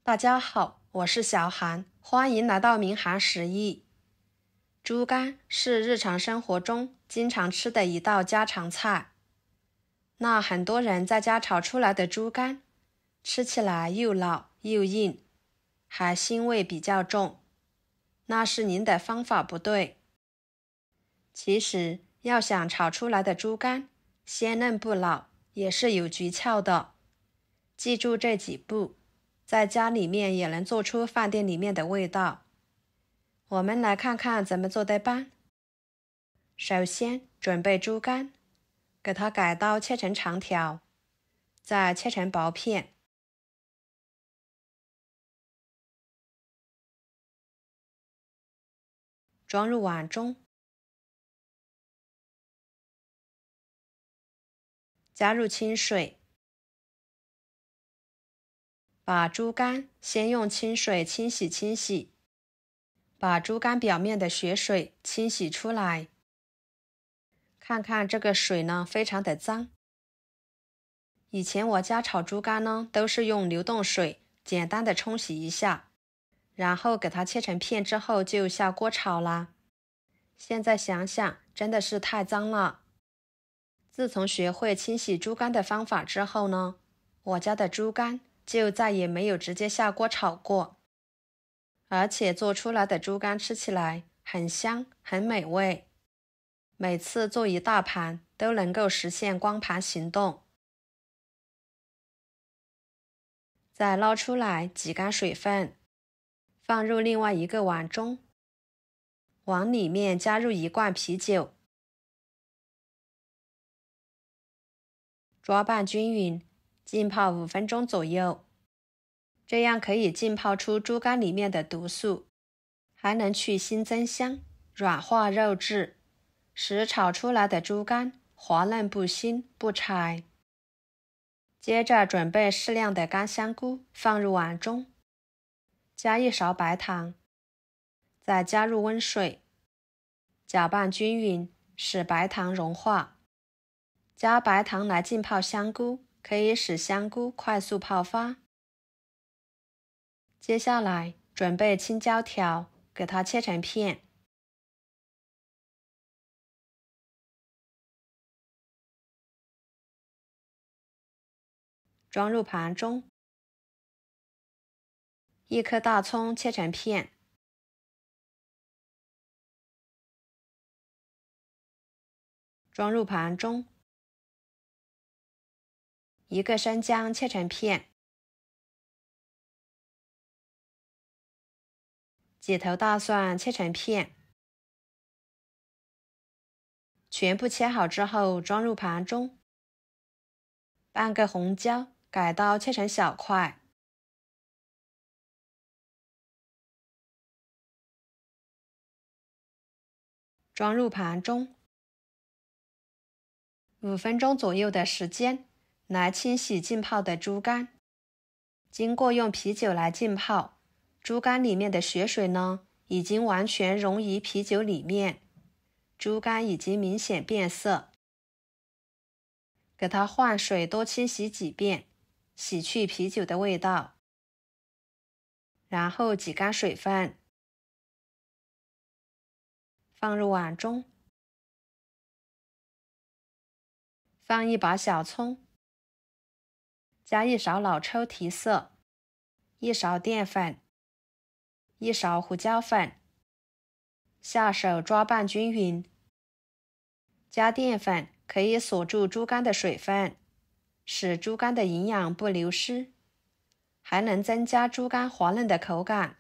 大家好，我是小韩，欢迎来到明涵食艺。猪肝是日常生活中经常吃的一道家常菜。那很多人在家炒出来的猪肝，吃起来又老又硬，还腥味比较重。那是您的方法不对。其实要想炒出来的猪肝鲜嫩不老，也是有诀窍的。记住这几步，在家里面也能做出饭店里面的味道。我们来看看怎么做的吧。首先准备猪肝，给它改刀切成长条，再切成薄片。装入碗中，加入清水，把猪肝先用清水清洗，把猪肝表面的血水清洗出来。看看这个水呢，非常的脏。以前我家炒猪肝呢，都是用流动水简单的冲洗一下，然后给它切成片之后就下锅炒啦。现在想想，真的是太脏了。自从学会清洗猪肝的方法之后呢，我家的猪肝就再也没有直接下锅炒过，而且做出来的猪肝吃起来很香很美味，每次做一大盘都能够实现光盘行动。再捞出来挤干水分，放入另外一个碗中，碗里面加入1罐啤酒，抓拌均匀，浸泡5分钟左右。这样可以浸泡出猪肝里面的毒素，还能去腥增香，软化肉质，使炒出来的猪肝滑嫩不腥不柴。接着准备适量的干香菇放入碗中，加1勺白糖，再加入温水，搅拌均匀，使白糖融化。加白糖来浸泡香菇，可以使香菇快速泡发。接下来准备青椒条，给它切成片。装入盘中。1颗大葱切成片，装入盘中。1个生姜切成片，几头大蒜切成片，全部切好之后装入盘中。半个红椒改刀切成小块，装入盘中。5分钟左右的时间来清洗浸泡的猪肝。经过用啤酒来浸泡，猪肝里面的血水呢，已经完全溶于啤酒里面，猪肝已经明显变色。给它换水多清洗几遍，洗去啤酒的味道。然后挤干水分，放入碗中。放1把小葱，加1勺老抽提色，1勺淀粉，1勺胡椒粉，下手抓拌均匀。加淀粉可以锁住猪肝的水分，使猪肝的营养不流失，还能增加猪肝滑嫩的口感。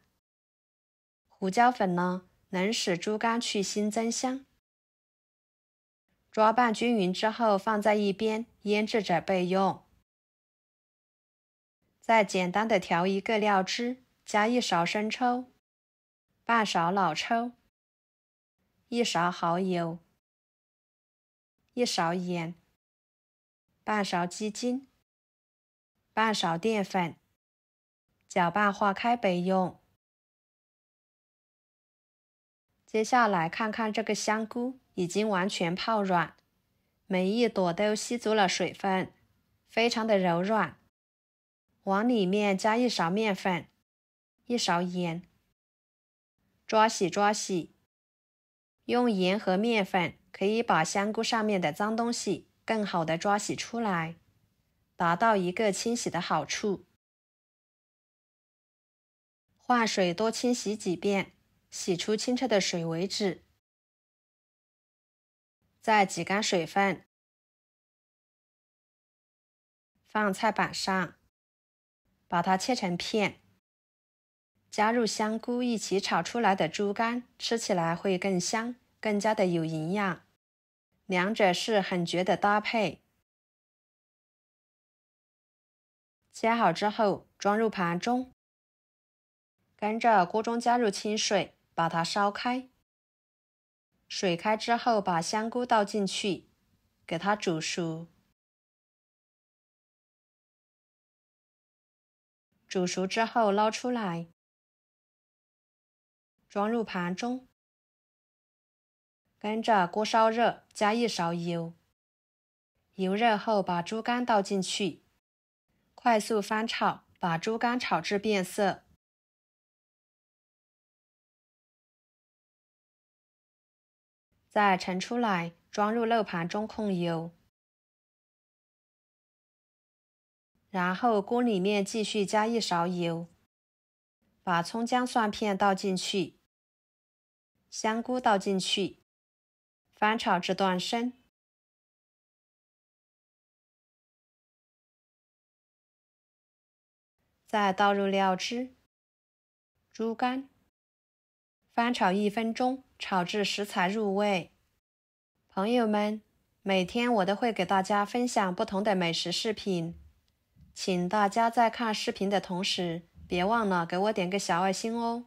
胡椒粉呢，能使猪肝去腥增香。抓拌均匀之后放在一边腌制着备用。再简单的调一个料汁，加1勺生抽，半勺老抽，1勺蚝油，1勺盐，半勺鸡精，半勺淀粉，搅拌化开备用。接下来看看这个香菇已经完全泡软，每一朵都吸足了水分，非常的柔软。往里面加1勺面粉， 1勺盐，抓洗。用盐和面粉可以把香菇上面的脏东西更好的抓洗出来，达到一个清洗的好处。换水多清洗几遍，洗出清澈的水为止。再挤干水分，放菜板上，把它切成片，加入香菇一起炒出来的猪肝，吃起来会更香，更加的有营养，两者是很绝的搭配。切好之后装入盘中，跟着锅中加入清水，把它烧开。水开之后把香菇倒进去，给它煮熟。煮熟之后捞出来，装入盘中，跟着锅烧热，加1勺油。油热后把猪肝倒进去，快速翻炒，把猪肝炒至变色。再盛出来，装入肉盘中控油。然后锅里面继续加1勺油，把葱姜蒜片倒进去，香菇倒进去，翻炒至断生。再倒入料汁、猪肝，翻炒1分钟，炒至食材入味。朋友们，每天我都会给大家分享不同的美食视频，请大家在看视频的同时，别忘了给我点个小爱心哦。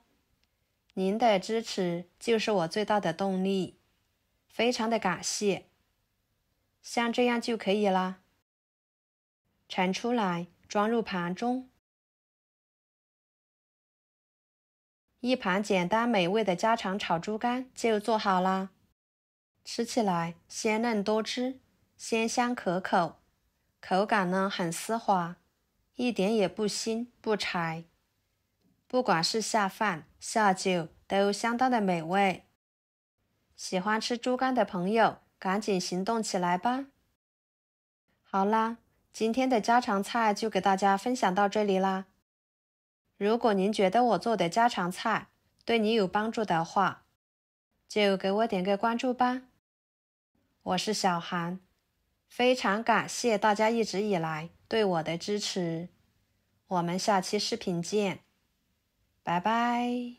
您的支持就是我最大的动力，非常的感谢。像这样就可以啦。盛出来，装入盘中。一盘简单美味的家常炒猪肝就做好啦，吃起来鲜嫩多汁，鲜香可口，口感呢很丝滑，一点也不腥不柴，不管是下饭下酒都相当的美味。喜欢吃猪肝的朋友，赶紧行动起来吧。好啦，今天的家常菜就给大家分享到这里啦。如果您觉得我做的家常菜对你有帮助的话，就给我点个关注吧。我是小韩，非常感谢大家一直以来对我的支持。我们下期视频见，拜拜。